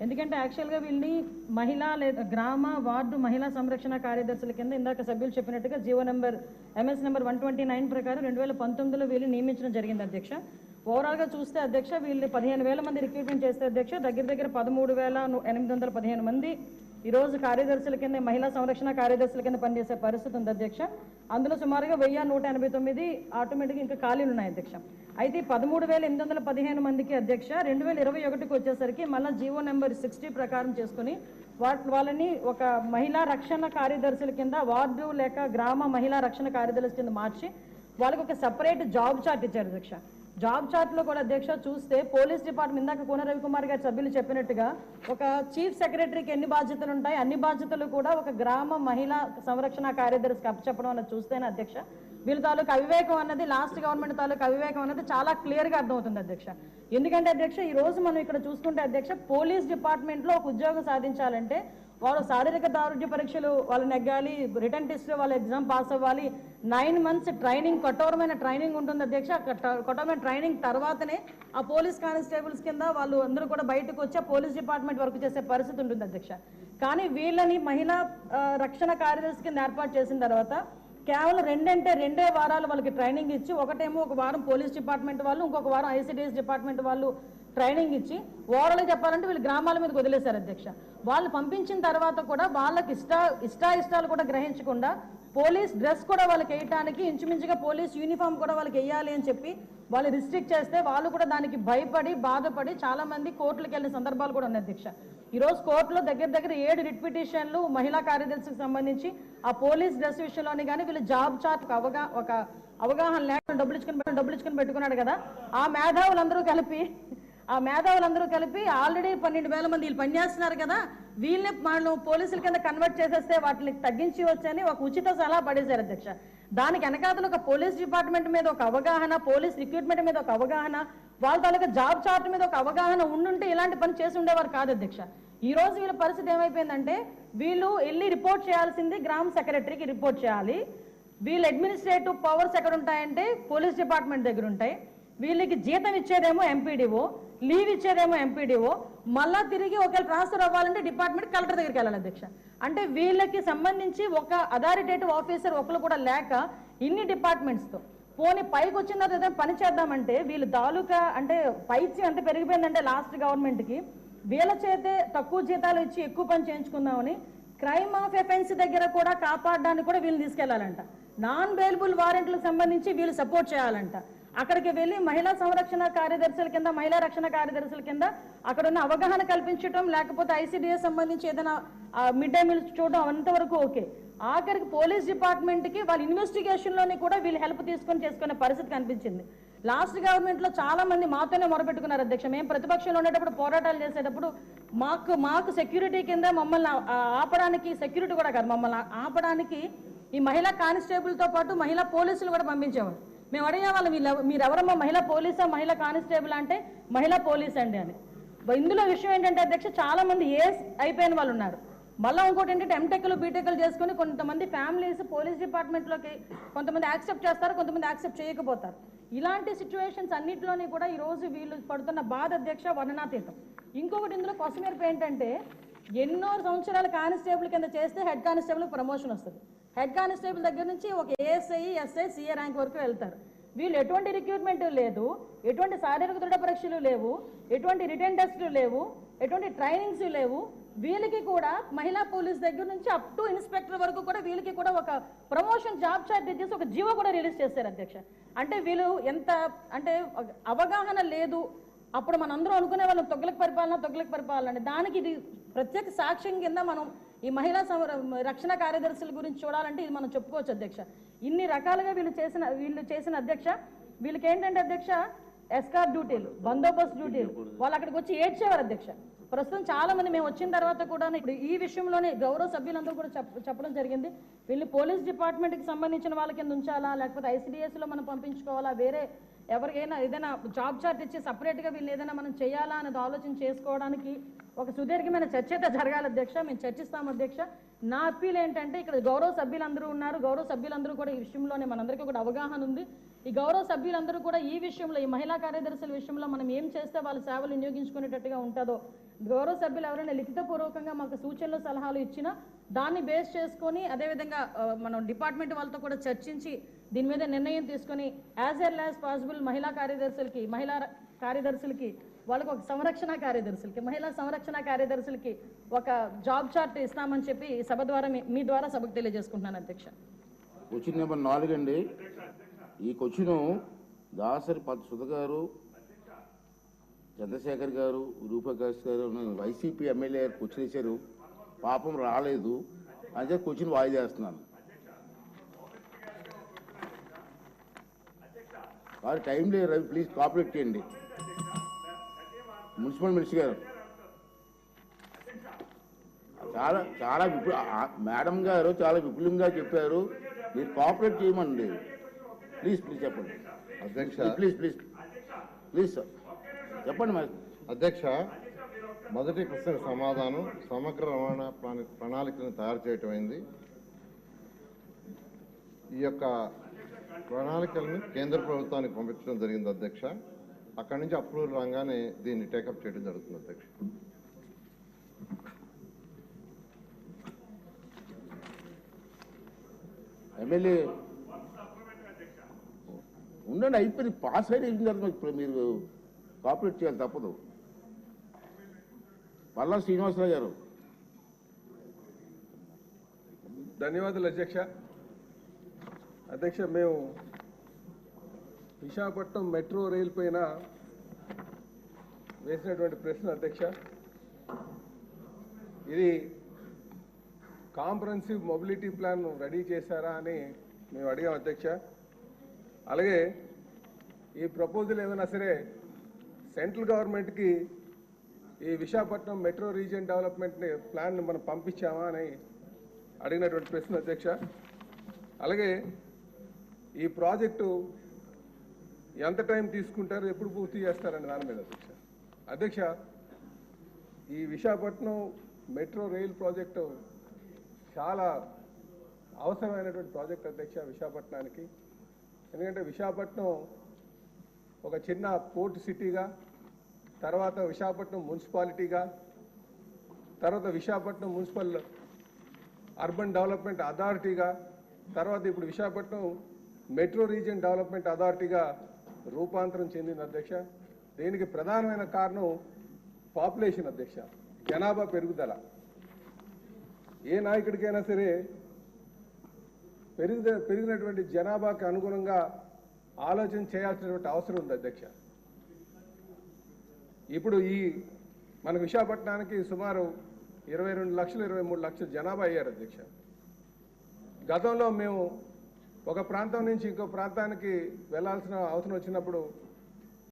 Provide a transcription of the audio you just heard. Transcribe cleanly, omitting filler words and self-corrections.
ఎందుకంటే యాక్చువల్గా వీళ్ళని మహిళా లేదా గ్రామ వార్డు మహిళా సంరక్షణ కార్యదర్శుల కింద ఇందాక సభ్యులు చెప్పినట్టుగా జీవో నెంబర్ MS నెంబర్ 129 ప్రకారం 2019లో వీళ్ళు నియమించడం జరిగింది అధ్యక్ష. ఓవరాల్గా చూస్తే అధ్యక్ష వీళ్ళు 15,000 మంది రిక్రూట్మెంట్ చేస్తే అధ్యక్ష దగ్గర 13,815 మంది ఈరోజు కార్యదర్శుల కింద మహిళా సంరక్షణ కార్యదర్శుల కింద పనిచేసే పరిస్థితి ఉంది అధ్యక్ష. అందులో సుమారుగా 1,189 ఆటోమేటిక్గా ఇంకా ఖాళీలు ఉన్నాయి అధ్యక్ష. అయితే 13,815 మందికి అధ్యక్ష 2021కి వచ్చేసరికి మళ్ళీ జీవో నెంబర్ 60 ప్రకారం చేసుకుని వాళ్ళని ఒక మహిళా రక్షణ కార్యదర్శుల కింద వార్డు లేక గ్రామ మహిళా రక్షణ కార్యదర్శుల కింద మార్చి వాళ్ళకి ఒక సపరేట్ జాబ్ చార్ట్ ఇచ్చారు అధ్యక్ష. జాబ్ చార్ట్లో కూడా అధ్యక్ష చూస్తే పోలీస్ డిపార్ట్మెంట్ ఇందాక కోన రవికుమార్ గారు సభ్యులు చెప్పినట్టుగా ఒక చీఫ్ సెక్రటరీకి ఎన్ని బాధ్యతలు ఉంటాయి అన్ని బాధ్యతలు కూడా ఒక గ్రామ మహిళా సంరక్షణ కార్యదర్శికి అప్పచెప్పడం అన్నది చూస్తేనే అధ్యక్ష వీళ్ళ తాలూకు అవివేకం అన్నది లాస్ట్ గవర్నమెంట్ తాలూకు అవివేకం అన్నది చాలా క్లియర్గా అర్థమవుతుంది అధ్యక్ష. ఎందుకంటే అధ్యక్ష ఈ రోజు మనం ఇక్కడ చూసుకుంటే అధ్యక్ష పోలీస్ డిపార్ట్మెంట్లో ఒక ఉద్యోగం సాధించాలంటే వాళ్ళు శారీరక దారుఢ్య పరీక్షలు వాళ్ళు నెగ్గాలి, రిటర్న్ టెస్ట్లో వాళ్ళ ఎగ్జామ్ పాస్ అవ్వాలి, 9 months ట్రైనింగ్ కఠోరమైన ట్రైనింగ్ ఉంటుంది అధ్యక్ష. కఠోరమైన ట్రైనింగ్ తర్వాతనే ఆ పోలీస్ కానిస్టేబుల్స్ కింద వాళ్ళు అందరూ కూడా బయటకు వచ్చి పోలీస్ డిపార్ట్మెంట్ వర్క్ చేసే పరిస్థితి ఉంటుంది అధ్యక్ష. కానీ వీళ్ళని మహిళా రక్షణ కార్యదర్శి కింద ఏర్పాటు చేసిన తర్వాత కేవలం 2 వారాలు వాళ్ళకి ట్రైనింగ్ ఇచ్చి ఒకటేమో ఒక వారం పోలీస్ డిపార్ట్మెంట్ వాళ్ళు ఇంకొక వారం ICDS డిపార్ట్మెంట్ వాళ్ళు ట్రైనింగ్ ఇచ్చి ఓవరాల్గా చెప్పాలంటే వీళ్ళు గ్రామాల మీదకి వదిలేశారు అధ్యక్ష. వాళ్ళు పంపించిన తర్వాత కూడా వాళ్ళకి ఇష్టాలు కూడా గ్రహించకుండా పోలీస్ డ్రెస్ కూడా వాళ్ళకి వేయటానికి ఇంచుమించుగా పోలీస్ యూనిఫామ్ కూడా వాళ్ళకి వేయాలి అని చెప్పి వాళ్ళు రిస్ట్రిక్ట్ చేస్తే వాళ్ళు కూడా దానికి భయపడి బాధపడి చాలా మంది కోర్టులకు వెళ్ళిన సందర్భాలు కూడా ఉన్నాయి అధ్యక్ష. ఈరోజు కోర్టులో దగ్గర 7 రిట్ పిటిషన్లు మహిళా కార్యదర్శికి సంబంధించి ఆ పోలీస్ డ్రెస్ విషయంలోని కానీ వీళ్ళు జాబ్ చార్ట్ ఒక అవగాహన లేకుండా డబ్బులు ఇచ్చుకొని పెట్టుకున్నాడు కదా. ఆ మేధావులందరూ కలిపి ఆల్రెడీ 12,000 మంది వీళ్ళు పనిచేస్తున్నారు కదా వీళ్ళని వాళ్ళు పోలీసుల కింద కన్వర్ట్ చేసేస్తే వాటిని తగ్గించి వచ్చని ఒక ఉచిత సలహా పడేశారు అధ్యక్ష. దానికి వెనకాతలు ఒక పోలీస్ డిపార్ట్మెంట్ మీద ఒక అవగాహన, పోలీస్ రిక్రూట్మెంట్ మీద ఒక అవగాహన, వాళ్ళ తాలూకా జాబ్ చార్ట్ మీద ఒక అవగాహన ఉండుంటే ఇలాంటి పని చేసి ఉండేవారు కాదు అధ్యక్ష. ఈ రోజు వీళ్ళ పరిస్థితి ఏమైపోయిందంటే వీళ్ళు వెళ్ళి రిపోర్ట్ చేయాల్సింది గ్రామ సెక్రటరీకి రిపోర్ట్ చేయాలి. వీళ్ళ అడ్మినిస్ట్రేటివ్ పవర్స్ ఎక్కడ ఉంటాయంటే పోలీస్ డిపార్ట్మెంట్ దగ్గర ఉంటాయి. వీళ్ళకి జీతం ఇచ్చేదేమో MPDO, లీవ్ ఇచ్చేదేమో MPDO, మళ్ళా తిరిగి ఒకవేళ ట్రాన్స్ఫర్ అవ్వాలంటే డిపార్ట్మెంట్ కలెక్టర్ దగ్గరికి వెళ్ళాలి అధ్యక్ష. అంటే వీళ్ళకి సంబంధించి ఒక అథారిటేటివ్ ఆఫీసర్ ఒకరు కూడా లేక ఇన్ని డిపార్ట్మెంట్స్తో పోనీ పైకి వచ్చిన తర్వాత ఏదైనా పని చేద్దామంటే వీళ్ళు తాలూకా అంటే పైచి ఎంత పెరిగిపోయిందంటే లాస్ట్ గవర్నమెంట్కి వీళ్ళ చేతే తక్కువ జీతాలు ఇచ్చి ఎక్కువ పని చేయించుకుందామని క్రైమ్ ఆఫ్ ఎఫెన్స్ దగ్గర కూడా కాపాడడానికి కూడా వీళ్ళు తీసుకెళ్లాలంట. నాన్ బెయిలబుల్ వారెంట్లకు సంబంధించి వీళ్ళు సపోర్ట్ చేయాలంట. అక్కడికి వెళ్ళి మహిళా సంరక్షణ కార్యదర్శుల కింద మహిళా రక్షణ కార్యదర్శుల కింద అక్కడ ఉన్న అవగాహన కల్పించడం లేకపోతే ICDS సంబంధించి ఏదైనా మిడ్ డే మీల్స్ చూడడం అంతవరకు ఓకే. ఆఖరికి పోలీస్ డిపార్ట్మెంట్కి వాళ్ళ ఇన్వెస్టిగేషన్లోని కూడా వీళ్ళు హెల్ప్ తీసుకొని చేసుకునే పరిస్థితి కనిపించింది. లాస్ట్ గవర్నమెంట్లో చాలా మంది మాతోనే మొరపెట్టుకున్నారు అధ్యక్ష. మేము ప్రతిపక్షంలో ఉండేటప్పుడు పోరాటాలు చేసేటప్పుడు మాకు సెక్యూరిటీ కింద మమ్మల్ని ఆపడానికి సెక్యూరిటీ కూడా కాదు మమ్మల్ని ఆపడానికి ఈ మహిళా కానిస్టేబుల్తో పాటు మహిళా పోలీసులు కూడా పంపించేవారు. మేము అడిగేవాళ్ళం మీరెవరమ్మా మహిళా పోలీసా మహిళా కానిస్టేబుల్ అంటే మహిళా పోలీస్ అండి అని. ఇందులో విషయం ఏంటంటే అధ్యక్ష చాలా మంది అయిపోయిన వాళ్ళు ఉన్నారు. మళ్ళీ ఇంకోటి ఏంటంటే MTechలు BTechలు చేసుకుని కొంతమంది ఫ్యామిలీస్ పోలీస్ డిపార్ట్మెంట్లోకి కొంతమంది యాక్సెప్ట్ చేస్తారు, కొంతమంది యాక్సెప్ట్ చేయకపోతారు. ఇలాంటి సిచ్యువేషన్స్ అన్నింటిలోని కూడా ఈరోజు వీళ్ళు పడుతున్న బాధ అధ్యక్ష వర్ణనాతీతం. ఇంకొకటి ఇందులో కొసమేర్పు ఏంటంటే ఎన్నో సంవత్సరాల కానిస్టేబుల్ కింద చేస్తే హెడ్ కానిస్టేబుల్ ప్రమోషన్ వస్తుంది. హెడ్ కానిస్టేబుల్ దగ్గర నుంచి ఒక ASI, SI, CA ర్యాంక్ వరకు వెళ్తారు. వీళ్ళు ఎటువంటి రిక్రూట్మెంట్ లేదు, ఎటువంటి శారీరక దృఢ పరీక్షలు లేవు, ఎటువంటి రిటర్న్ టెస్టులు లేవు, ఎటువంటి ట్రైనింగ్స్ లేవు. వీళ్ళకి కూడా మహిళా పోలీస్ దగ్గర నుంచి అప్ టు ఇన్స్పెక్టర్ వరకు కూడా వీళ్ళకి కూడా ఒక ప్రమోషన్ జాబ్ చార్ట్ ఇచ్చేసి ఒక జీవో కూడా రిలీజ్ చేశారు అధ్యక్ష. అంటే వీళ్ళు ఎంత అంటే అవగాహన లేదు. అప్పుడు మనందరూ అనుకునే వాళ్ళం తొగ్గులకు పరిపాలన అంటే దానికి ఇది ప్రత్యేక సాక్ష్యం కింద మనం ఈ మహిళా రక్షణ కార్యదర్శుల గురించి చూడాలంటే ఇది మనం చెప్పుకోవచ్చు అధ్యక్ష. ఇన్ని రకాలుగా వీళ్ళు చేసిన అధ్యక్ష వీళ్ళకి ఏంటంటే అధ్యక్ష ఎస్కార్ట్ డ్యూటీలు, బందోబస్తు డ్యూటీలు వాళ్ళు అక్కడికి వచ్చి ఏడ్చేవారు అధ్యక్ష. ప్రస్తుతం చాలా మంది మేము వచ్చిన తర్వాత కూడా ఇప్పుడు ఈ విషయంలోనే గౌరవ సభ్యులందరూ కూడా చెప్పడం జరిగింది. వీళ్ళు పోలీస్ డిపార్ట్మెంట్కి సంబంధించిన వాళ్ళ కింద ఉంచాలా లేకపోతే ICDSలో మనం పంపించుకోవాలా, వేరే ఎవరికైనా ఏదైనా జాబ్ చార్ట్ ఇచ్చి సపరేట్గా వీళ్ళు ఏదైనా మనం చేయాలా అనేది ఆలోచన చేసుకోవడానికి ఒక సుదీర్ఘమైన చర్చ అయితే జరగాలి అధ్యక్ష. మేము చర్చిస్తాం అధ్యక్ష. నా అప్పీల్ ఏంటంటే ఇక్కడ గౌరవ సభ్యులందరూ ఉన్నారు, గౌరవ సభ్యులందరూ కూడా ఈ విషయంలోనే మనందరికీ కూడా అవగాహన ఉంది. ఈ గౌరవ సభ్యులందరూ కూడా ఈ విషయంలో ఈ మహిళా కార్యదర్శుల విషయంలో మనం ఏం చేస్తే వాళ్ళ సేవలు వినియోగించుకునేటట్టుగా ఉంటుందో గౌరవ సభ్యులు ఎవరైనా లిఖితపూర్వకంగా మాకు సూచనలు సలహాలు ఇచ్చినా దాన్ని బేస్ చేసుకొని అదేవిధంగా మనం డిపార్ట్మెంట్ వాళ్ళతో కూడా చర్చించి దీని మీద నిర్ణయం తీసుకొని యాజ్ ఎర్లీ యాజ్ పాసిబుల్ మహిళా కార్యదర్శులకి వాళ్ళకి ఒక మహిళా సంరక్షణ కార్యదర్శులకి ఒక జాబ్ చార్ట్ ఇస్తామని చెప్పి సభ ద్వారా మీ ద్వారా సభకు తెలియజేసుకుంటున్నాను అధ్యక్ష. క్వశ్చన్ నెంబర్ 4 అండి. ఈ క్వశ్చన్ దాసరి సుధ గారు, చంద్రశేఖర్ గారు, రూపకాష్ గారు వైసీపీ ఎమ్మెల్యే గారు క్వశ్చన్ ఇచ్చారు, పాపం రాలేదు అని చెప్పి క్వశ్చన్ వాయిదా చేస్తున్నాను. వారి టైం లేదు రవి, ప్లీజ్ కోఆపరేట్ చేయండి. మున్సిపల్ మినిస్టర్ గారు చాలా మేడం గారు చాలా విపులంగా చెప్పారు, మీరు కోఆపరేట్ చేయమండి. ప్లీజ్ చెప్పండి అధ్యక్ష. ప్లీజ్ సార్ చెప్పండి మరి. అధ్యక్ష, మొదటి ప్రశ్నకు సమాధానం సమగ్ర రవాణా ప్రణాళికను తయారు చేయటం అయింది. ఈ యొక్క ప్రణాళికలను కేంద్ర ప్రభుత్వానికి పంపించడం జరిగింది అధ్యక్ష. అక్కడి నుంచి అప్రూవల్ రాగానే దీన్ని టేకప్ చేయడం జరుగుతుంది అధ్యక్ష. ఎమ్మెల్యే ఉండండి, అయిపోయింది, పాస్ అయిన తర్వాత ఇప్పుడు మీరు కోఆపరేట్ చేయాలి, తప్పదు. పల్లా శ్రీనివాసరావు గారు. ధన్యవాదాలు అధ్యక్ష. అధ్యక్ష, మేము విశాఖపట్నం మెట్రో రైలు పైన వేసినటువంటి ప్రశ్న అధ్యక్ష, ఇది కాంప్రహెన్సివ్ మొబిలిటీ ప్లాన్ రెడీ చేశారా అని మేము అడిగాం అధ్యక్ష. అలాగే ఈ ప్రపోజల్ ఏమైనా సరే సెంట్రల్ గవర్నమెంట్కి ఈ Visakhapatnam metro region development plan మనం పంపించామా అని అడిగినటువంటి ప్రశ్న అధ్యక్ష. అలాగే ఈ ప్రాజెక్టు ఎంత టైం తీసుకుంటారు, ఎప్పుడు పూర్తి చేస్తారని దాని మీద అధ్యక్ష, ఈ విశాఖపట్నం మెట్రో రైల్ ప్రాజెక్టు చాలా అవసరమైనటువంటి ప్రాజెక్ట్ అధ్యక్ష విశాఖపట్నానికి. ఎందుకంటే విశాఖపట్నం ఒక చిన్న పోర్ట్ సిటీగా, తర్వాత విశాఖపట్నం మున్సిపాలిటీగా, తర్వాత విశాఖపట్నం మున్సిపల్ అర్బన్ డెవలప్మెంట్ అథారిటీగా, తర్వాత ఇప్పుడు విశాఖపట్నం మెట్రో రీజియన్ డెవలప్మెంట్ అథారిటీగా రూపాంతరం చెందింది అధ్యక్ష. దీనికి ప్రధానమైన కారణం పాపులేషన్ అధ్యక్ష, జనాభా పెరుగుదల. ఏ నాయకుడికైనా సరే పెరిగినటువంటి జనాభాకి అనుగుణంగా ఆలోచన చేయాల్సినటువంటి అవసరం ఉంది అధ్యక్ష. ఇప్పుడు మన విశాఖపట్నానికి సుమారు 22 లక్షలు 23 లక్షల జనాభా అయ్యారు అధ్యక్ష. గతంలో మేము ఒక ప్రాంతం నుంచి ఇంకో ప్రాంతానికి వెళ్లాల్సిన అవసరం వచ్చినప్పుడు